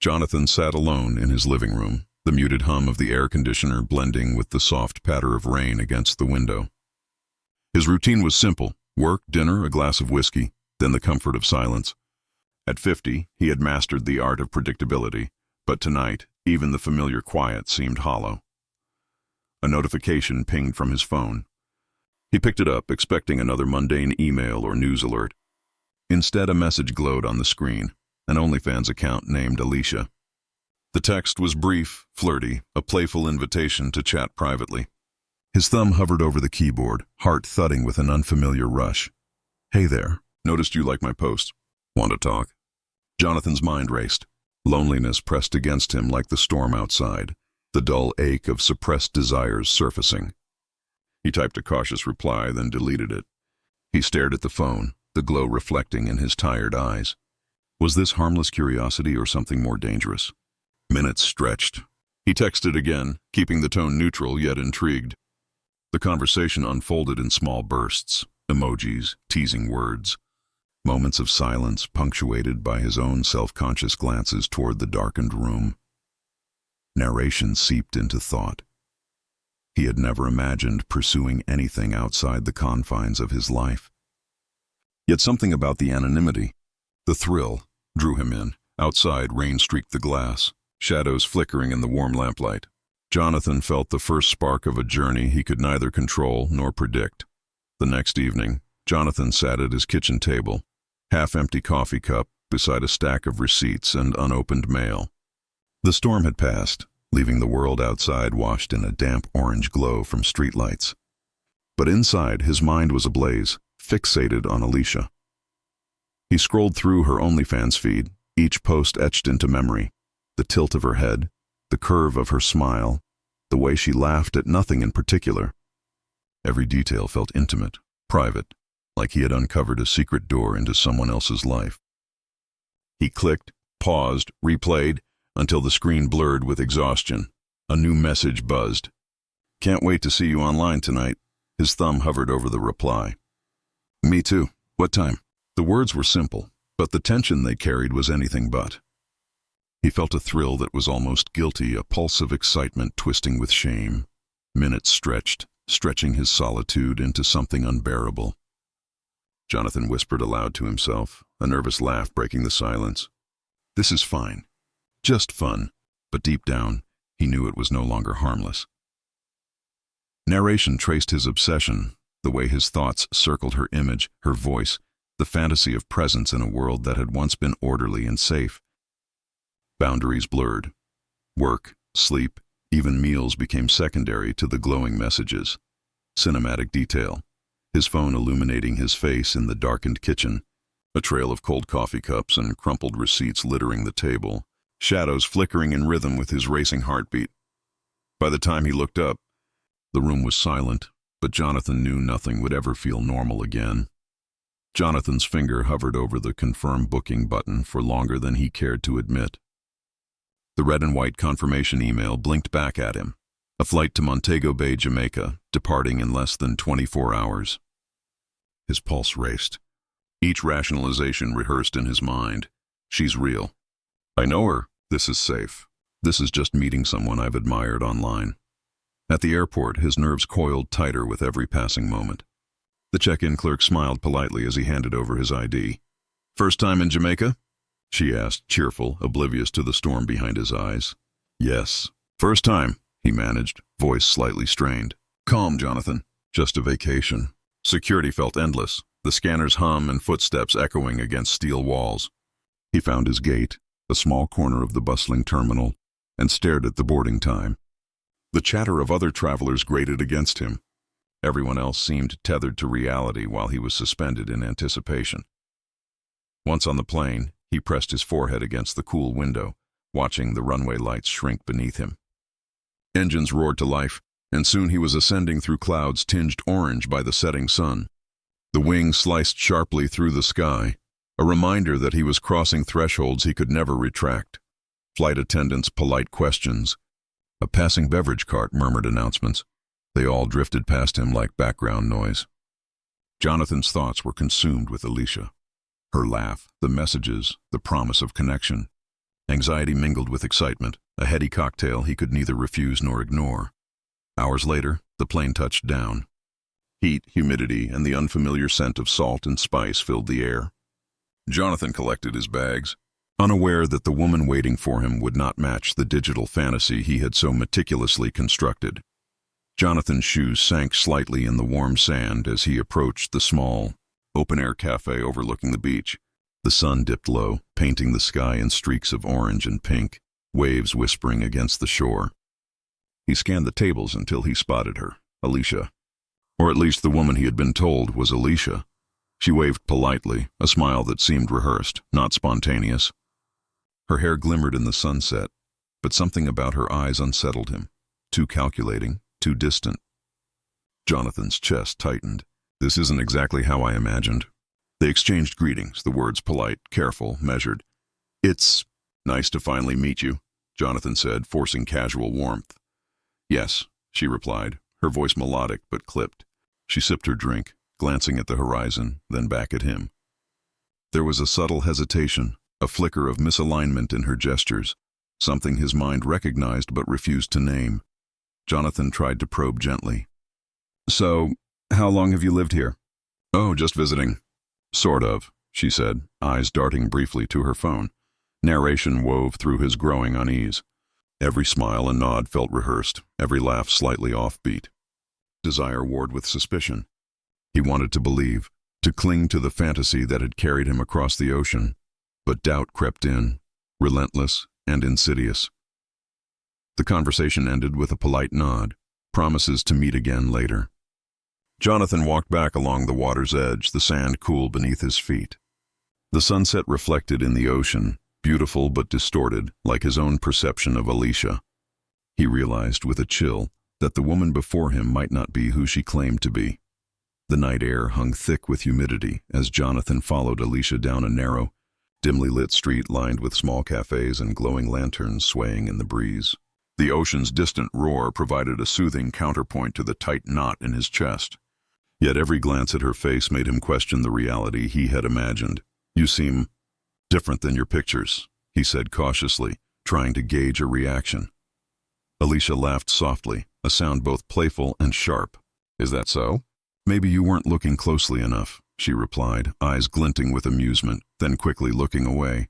Jonathan sat alone in his living room, the muted hum of the air conditioner blending with the soft patter of rain against the window. His routine was simple: work, dinner, a glass of whiskey, then the comfort of silence. At 50, he had mastered the art of predictability, but tonight, even the familiar quiet seemed hollow. A notification pinged from his phone. He picked it up, expecting another mundane email or news alert. Instead, a message glowed on the screen, an OnlyFans account named Alicia. The text was brief, flirty, a playful invitation to chat privately. His thumb hovered over the keyboard, heart thudding with an unfamiliar rush. "Hey there, noticed you like my posts. Want to talk?" Jonathan's mind raced. Loneliness pressed against him like the storm outside, the dull ache of suppressed desires surfacing. He typed a cautious reply, then deleted it. He stared at the phone, the glow reflecting in his tired eyes. Was this harmless curiosity or something more dangerous? Minutes stretched. He texted again, keeping the tone neutral yet intrigued. The conversation unfolded in small bursts, emojis, teasing words. Moments of silence punctuated by his own self-conscious glances toward the darkened room. Narration seeped into thought. He had never imagined pursuing anything outside the confines of his life. Yet something about the anonymity, the thrill, drew him in. Outside, rain streaked the glass, shadows flickering in the warm lamplight. Jonathan felt the first spark of a journey he could neither control nor predict. The next evening, Jonathan sat at his kitchen table, half-empty coffee cup beside a stack of receipts and unopened mail. The storm had passed, leaving the world outside washed in a damp orange glow from streetlights. But inside, his mind was ablaze, fixated on Alicia. He scrolled through her OnlyFans feed, each post etched into memory. The tilt of her head, the curve of her smile, the way she laughed at nothing in particular. Every detail felt intimate, private, like he had uncovered a secret door into someone else's life. He clicked, paused, replayed, until the screen blurred with exhaustion. A new message buzzed. "Can't wait to see you online tonight." His thumb hovered over the reply. "Me too. What time?" The words were simple, but the tension they carried was anything but. He felt a thrill that was almost guilty, a pulse of excitement twisting with shame. Minutes stretched, stretching his solitude into something unbearable. Jonathan whispered aloud to himself, a nervous laugh breaking the silence. This is fine. Just fun. But deep down, he knew it was no longer harmless. Narration traced his obsession, the way his thoughts circled her image, her voice, the fantasy of presence in a world that had once been orderly and safe. Boundaries blurred. Work, sleep, even meals became secondary to the glowing messages. Cinematic detail. His phone illuminating his face in the darkened kitchen, a trail of cold coffee cups and crumpled receipts littering the table, shadows flickering in rhythm with his racing heartbeat. By the time he looked up, the room was silent, but Jonathan knew nothing would ever feel normal again. Jonathan's finger hovered over the confirm booking button for longer than he cared to admit. The red and white confirmation email blinked back at him. A flight to Montego Bay, Jamaica, departing in less than 24 hours. His pulse raced. Each rationalization rehearsed in his mind. She's real. I know her. This is safe. This is just meeting someone I've admired online. At the airport, his nerves coiled tighter with every passing moment. The check-in clerk smiled politely as he handed over his ID. First time in Jamaica? She asked, cheerful, oblivious to the storm behind his eyes. Yes. First time, he managed, voice slightly strained. Calm, Jonathan. Just a vacation. Security felt endless, the scanner's hum and footsteps echoing against steel walls. He found his gate, a small corner of the bustling terminal, and stared at the boarding time. The chatter of other travelers grated against him. Everyone else seemed tethered to reality while he was suspended in anticipation. Once on the plane, he pressed his forehead against the cool window, watching the runway lights shrink beneath him. Engines roared to life, and soon he was ascending through clouds tinged orange by the setting sun. The wings sliced sharply through the sky, a reminder that he was crossing thresholds he could never retract. Flight attendants' polite questions. A passing beverage cart murmured announcements. They all drifted past him like background noise. Jonathan's thoughts were consumed with Alicia. Her laugh, the messages, the promise of connection. Anxiety mingled with excitement, a heady cocktail he could neither refuse nor ignore. Hours later, the plane touched down. Heat, humidity, and the unfamiliar scent of salt and spice filled the air. Jonathan collected his bags, unaware that the woman waiting for him would not match the digital fantasy he had so meticulously constructed. Jonathan's shoes sank slightly in the warm sand as he approached the small, open-air cafe overlooking the beach. The sun dipped low, painting the sky in streaks of orange and pink, waves whispering against the shore. He scanned the tables until he spotted her, Alicia. Or at least the woman he had been told was Alicia. She waved politely, a smile that seemed rehearsed, not spontaneous. Her hair glimmered in the sunset, but something about her eyes unsettled him. Too calculating, too distant. Jonathan's chest tightened. This isn't exactly how I imagined. They exchanged greetings, the words polite, careful, measured. "It's nice to finally meet you," Jonathan said, forcing casual warmth. "Yes," she replied, her voice melodic but clipped. She sipped her drink, glancing at the horizon, then back at him. There was a subtle hesitation, a flicker of misalignment in her gestures, something his mind recognized but refused to name. Jonathan tried to probe gently. "So, how long have you lived here?" "Oh, just visiting." "Sort of," she said, eyes darting briefly to her phone. Narration wove through his growing unease. Every smile and nod felt rehearsed, every laugh slightly offbeat. Desire warred with suspicion. He wanted to believe, to cling to the fantasy that had carried him across the ocean, but doubt crept in, relentless and insidious. The conversation ended with a polite nod, promises to meet again later. Jonathan walked back along the water's edge, the sand cool beneath his feet. The sunset reflected in the ocean, beautiful but distorted, like his own perception of Alicia. He realized with a chill that the woman before him might not be who she claimed to be. The night air hung thick with humidity as Jonathan followed Alicia down a narrow, dimly lit street lined with small cafes and glowing lanterns swaying in the breeze. The ocean's distant roar provided a soothing counterpoint to the tight knot in his chest. Yet every glance at her face made him question the reality he had imagined. "You seem different than your pictures," he said cautiously, trying to gauge a reaction. Alicia laughed softly, a sound both playful and sharp. "Is that so?" "Maybe you weren't looking closely enough," she replied, eyes glinting with amusement, then quickly looking away.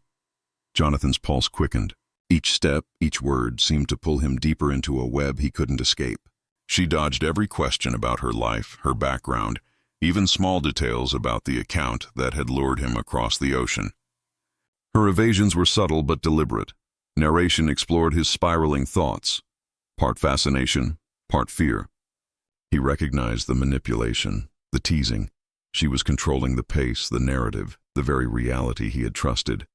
Jonathan's pulse quickened. Each step, each word seemed to pull him deeper into a web he couldn't escape. She dodged every question about her life, her background, even small details about the account that had lured him across the ocean. Her evasions were subtle but deliberate. Narration explored his spiraling thoughts, part fascination, part fear. He recognized the manipulation, the teasing. She was controlling the pace, the narrative, the very reality he had trusted.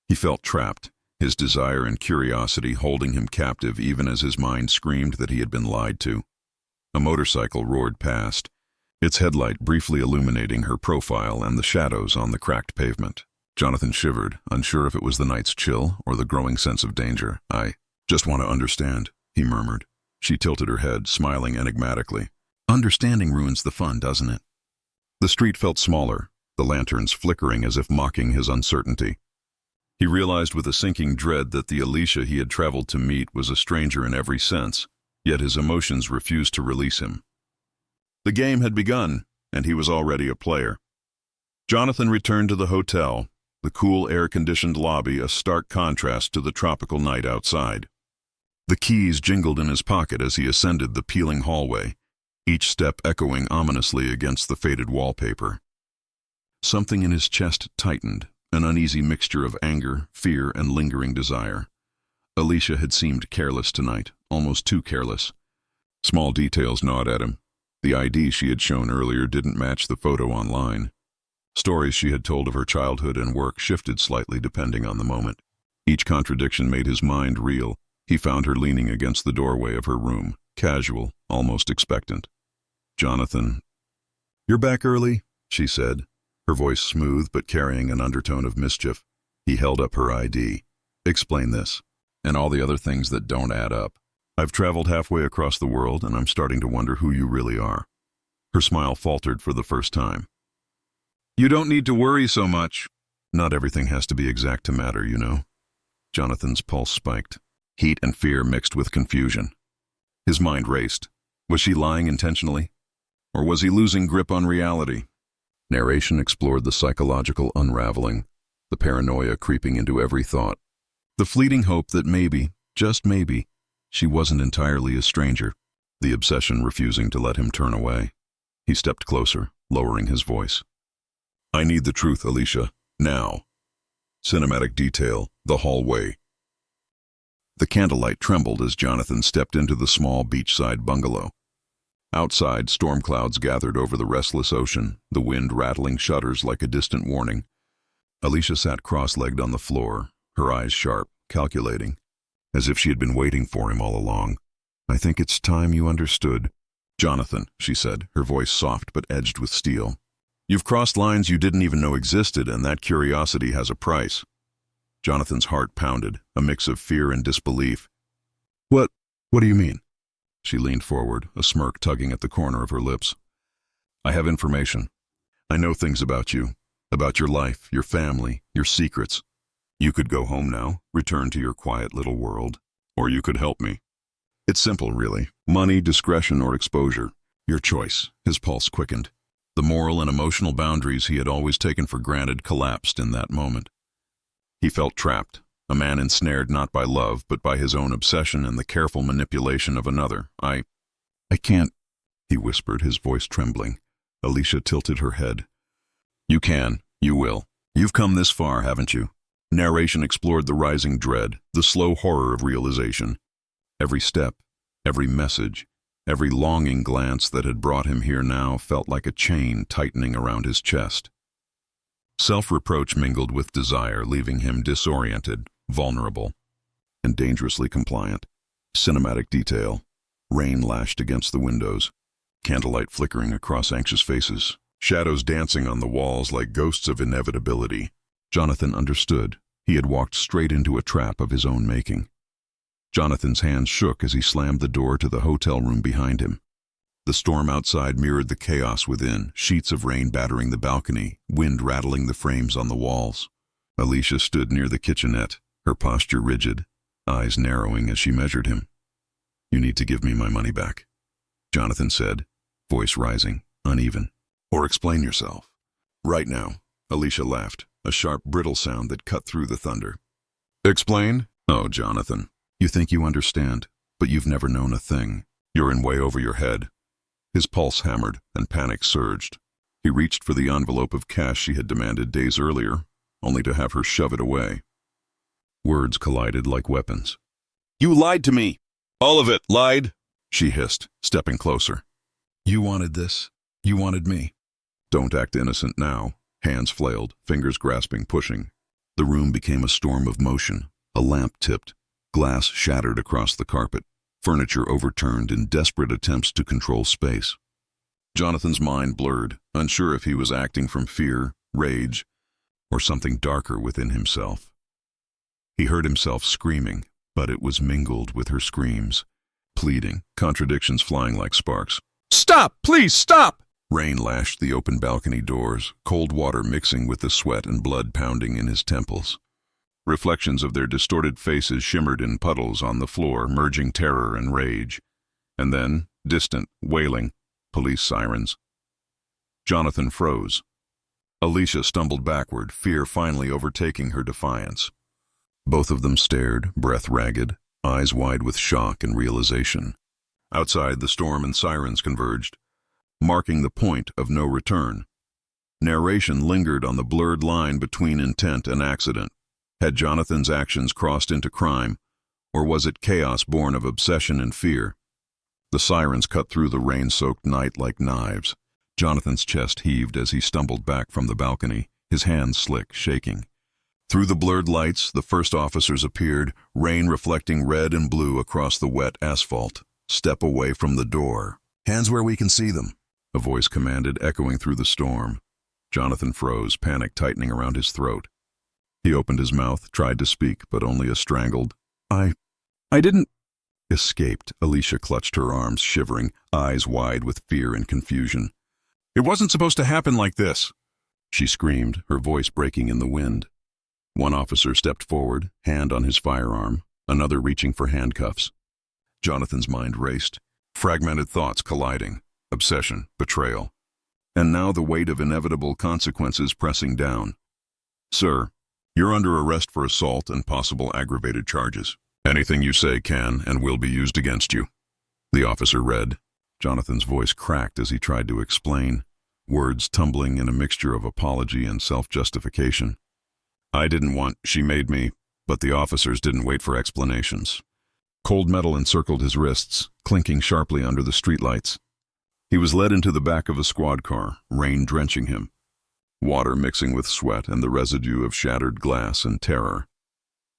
He felt trapped, his desire and curiosity holding him captive even as his mind screamed that he had been lied to. A motorcycle roared past, its headlight briefly illuminating her profile and the shadows on the cracked pavement. Jonathan shivered, unsure if it was the night's chill or the growing sense of danger. "I just want to understand," he murmured. She tilted her head, smiling enigmatically. "Understanding ruins the fun, doesn't it?" The street felt smaller, the lanterns flickering as if mocking his uncertainty. He realized with a sinking dread that the Alicia he had traveled to meet was a stranger in every sense, yet his emotions refused to release him. The game had begun, and he was already a player. Jonathan returned to the hotel, the cool air-conditioned lobby a stark contrast to the tropical night outside. The keys jingled in his pocket as he ascended the peeling hallway, each step echoing ominously against the faded wallpaper. Something in his chest tightened, an uneasy mixture of anger, fear, and lingering desire. Alicia had seemed careless tonight, almost too careless. Small details gnawed at him. The ID she had shown earlier didn't match the photo online. Stories she had told of her childhood and work shifted slightly depending on the moment. Each contradiction made his mind reel. He found her leaning against the doorway of her room, casual, almost expectant. "Jonathan." "You're back early," she said, her voice smooth but carrying an undertone of mischief. He held up her ID. "Explain this, and all the other things that don't add up. I've traveled halfway across the world, and I'm starting to wonder who you really are." Her smile faltered for the first time. "You don't need to worry so much." "Not everything has to be exact to matter, you know." Jonathan's pulse spiked. Heat and fear mixed with confusion. His mind raced. Was she lying intentionally? Or was he losing grip on reality? Narration explored the psychological unraveling, the paranoia creeping into every thought, the fleeting hope that maybe, just maybe, she wasn't entirely a stranger, the obsession refusing to let him turn away. He stepped closer, lowering his voice. I need the truth, Alicia, now. Cinematic detail, the hallway. The candlelight trembled as Jonathan stepped into the small beachside bungalow. Outside, storm clouds gathered over the restless ocean, the wind rattling shutters like a distant warning. Alicia sat cross-legged on the floor, her eyes sharp, calculating, as if she had been waiting for him all along. I think it's time you understood. Jonathan, she said, her voice soft but edged with steel. You've crossed lines you didn't even know existed, and that curiosity has a price. Jonathan's heart pounded, a mix of fear and disbelief. What do you mean? She leaned forward, a smirk tugging at the corner of her lips. I have information. I know things about you, about your life, your family, your secrets. You could go home now, return to your quiet little world, or you could help me. It's simple, really. Money, discretion, or exposure. Your choice. His pulse quickened. The moral and emotional boundaries he had always taken for granted collapsed in that moment. He felt trapped, a man ensnared not by love, but by his own obsession and the careful manipulation of another. I can't, he whispered, his voice trembling. Alicia tilted her head. You can, you will. You've come this far, haven't you? Narration explored the rising dread, the slow horror of realization. Every step, every message, every longing glance that had brought him here now felt like a chain tightening around his chest. Self-reproach mingled with desire, leaving him disoriented, vulnerable, and dangerously compliant. Cinematic detail. Rain lashed against the windows, candlelight flickering across anxious faces, shadows dancing on the walls like ghosts of inevitability. Jonathan understood. He had walked straight into a trap of his own making. Jonathan's hands shook as he slammed the door to the hotel room behind him. The storm outside mirrored the chaos within, sheets of rain battering the balcony, wind rattling the frames on the walls. Alicia stood near the kitchenette, her posture rigid, eyes narrowing as she measured him. You need to give me my money back, Jonathan said, voice rising, uneven. Or explain yourself. Right now, Alicia laughed, a sharp, brittle sound that cut through the thunder. Explain? Oh, Jonathan, you think you understand, but you've never known a thing. You're in way over your head. His pulse hammered and panic surged. He reached for the envelope of cash she had demanded days earlier, only to have her shove it away. Words collided like weapons. You lied to me! All of it, lied! She hissed, stepping closer. You wanted this. You wanted me. Don't act innocent now. Hands flailed, fingers grasping, pushing. The room became a storm of motion. A lamp tipped. Glass shattered across the carpet. Furniture overturned in desperate attempts to control space. Jonathan's mind blurred, unsure if he was acting from fear, rage, or something darker within himself. He heard himself screaming, but it was mingled with her screams, pleading, contradictions flying like sparks. Stop! Please stop! Rain lashed the open balcony doors, cold water mixing with the sweat and blood pounding in his temples. Reflections of their distorted faces shimmered in puddles on the floor, merging terror and rage. And then, distant, wailing, police sirens. Jonathan froze. Alicia stumbled backward, fear finally overtaking her defiance. Both of them stared, breath ragged, eyes wide with shock and realization. Outside, the storm and sirens converged, marking the point of no return. Narration lingered on the blurred line between intent and accident. Had Jonathan's actions crossed into crime, or was it chaos born of obsession and fear? The sirens cut through the rain-soaked night like knives. Jonathan's chest heaved as he stumbled back from the balcony, his hands slick, shaking. Through the blurred lights, the first officers appeared, rain reflecting red and blue across the wet asphalt. Step away from the door. Hands where we can see them, a voice commanded, echoing through the storm. Jonathan froze, panic tightening around his throat. He opened his mouth, tried to speak, but only a strangled, I didn't... escaped. Alicia clutched her arms, shivering, eyes wide with fear and confusion. It wasn't supposed to happen like this, she screamed, her voice breaking in the wind. One officer stepped forward, hand on his firearm, another reaching for handcuffs. Jonathan's mind raced, fragmented thoughts colliding, obsession, betrayal. And now the weight of inevitable consequences pressing down. "Sir, you're under arrest for assault and possible aggravated charges. Anything you say can and will be used against you." The officer read. Jonathan's voice cracked as he tried to explain, words tumbling in a mixture of apology and self-justification. "I didn't want, she made me," but the officers didn't wait for explanations. Cold metal encircled his wrists, clinking sharply under the streetlights. He was led into the back of a squad car, rain drenching him, water mixing with sweat and the residue of shattered glass and terror.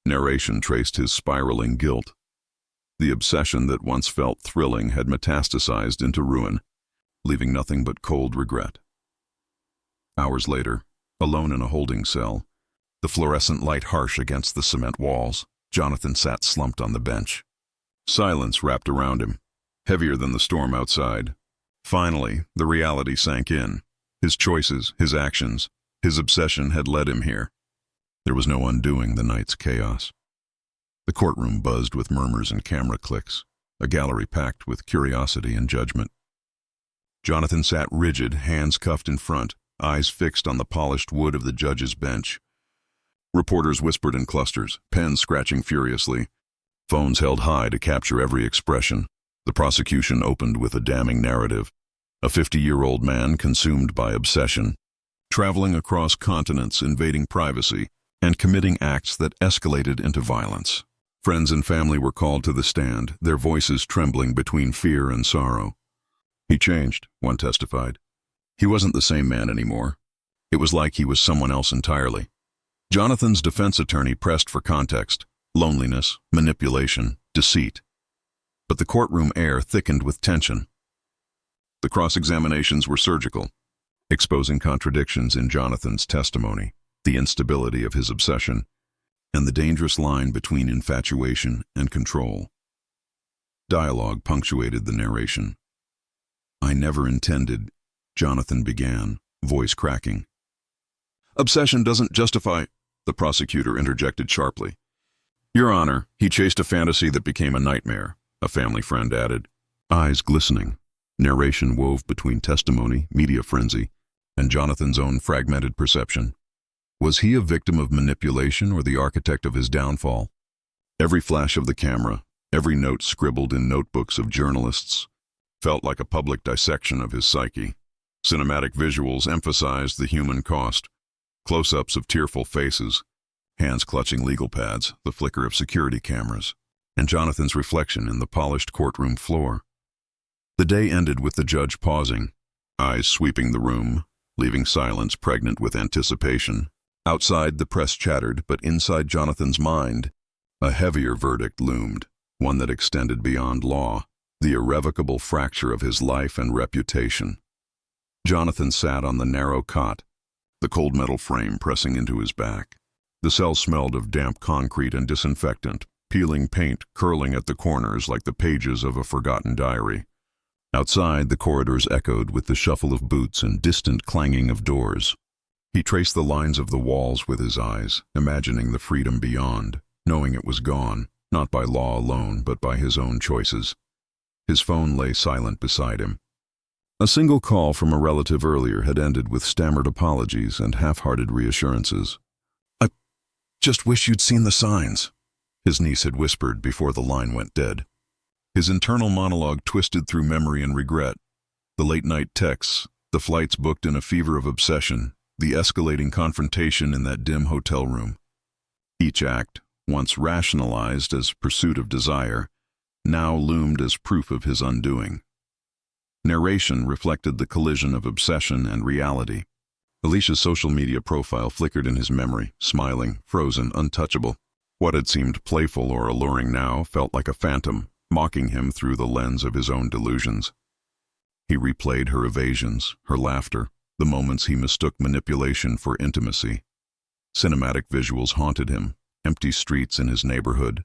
Narration traced his spiraling guilt. The obsession that once felt thrilling had metastasized into ruin, leaving nothing but cold regret. Hours later, alone in a holding cell, the fluorescent light harsh against the cement walls, Jonathan sat slumped on the bench. Silence wrapped around him, heavier than the storm outside. Finally, the reality sank in. His choices, his actions, his obsession had led him here. There was no undoing the night's chaos. The courtroom buzzed with murmurs and camera clicks, a gallery packed with curiosity and judgment. Jonathan sat rigid, hands cuffed in front, eyes fixed on the polished wood of the judge's bench. Reporters whispered in clusters, pens scratching furiously, phones held high to capture every expression. The prosecution opened with a damning narrative. A 50-year-old man consumed by obsession, traveling across continents, invading privacy, and committing acts that escalated into violence. Friends and family were called to the stand, their voices trembling between fear and sorrow. "He changed," one testified. "He wasn't the same man anymore. It was like he was someone else entirely." Jonathan's defense attorney pressed for context, loneliness, manipulation, deceit. But the courtroom air thickened with tension. The cross-examinations were surgical, exposing contradictions in Jonathan's testimony, the instability of his obsession, and the dangerous line between infatuation and control. Dialogue punctuated the narration. "I never intended," Jonathan began, voice cracking. "Obsession doesn't justify," the prosecutor interjected sharply. "Your Honor, he chased a fantasy that became a nightmare," a family friend added. Eyes glistening, narration wove between testimony, media frenzy, and Jonathan's own fragmented perception. Was he a victim of manipulation or the architect of his downfall? Every flash of the camera, every note scribbled in notebooks of journalists, felt like a public dissection of his psyche. Cinematic visuals emphasized the human cost, close-ups of tearful faces, hands clutching legal pads, the flicker of security cameras, and Jonathan's reflection in the polished courtroom floor. The day ended with the judge pausing, eyes sweeping the room, leaving silence pregnant with anticipation. Outside, the press chattered, but inside Jonathan's mind, a heavier verdict loomed, one that extended beyond law, the irrevocable fracture of his life and reputation. Jonathan sat on the narrow cot, the cold metal frame pressing into his back. The cell smelled of damp concrete and disinfectant, peeling paint curling at the corners like the pages of a forgotten diary. Outside, the corridors echoed with the shuffle of boots and distant clanging of doors. He traced the lines of the walls with his eyes, imagining the freedom beyond, knowing it was gone, not by law alone, but by his own choices. His phone lay silent beside him. A single call from a relative earlier had ended with stammered apologies and half-hearted reassurances. "I just wish you'd seen the signs," his niece had whispered before the line went dead. His internal monologue twisted through memory and regret. The late-night texts, the flights booked in a fever of obsession, the escalating confrontation in that dim hotel room. Each act, once rationalized as pursuit of desire, now loomed as proof of his undoing. Narration reflected the collision of obsession and reality. Alicia's social media profile flickered in his memory, smiling, frozen, untouchable. What had seemed playful or alluring now felt like a phantom, mocking him through the lens of his own delusions. He replayed her evasions, her laughter, the moments he mistook manipulation for intimacy. Cinematic visuals haunted him, empty streets in his neighborhood,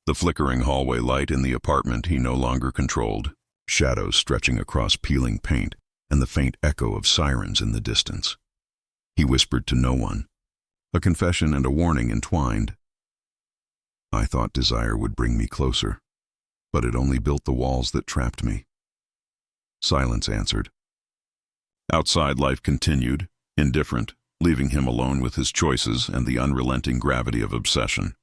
the flickering hallway light in the apartment he no longer controlled, shadows stretching across peeling paint, and the faint echo of sirens in the distance. He whispered to no one. a confession and a warning entwined. I thought desire would bring me closer, but it only built the walls that trapped me. Silence answered. Outside, life continued, indifferent, leaving him alone with his choices and the unrelenting gravity of obsession.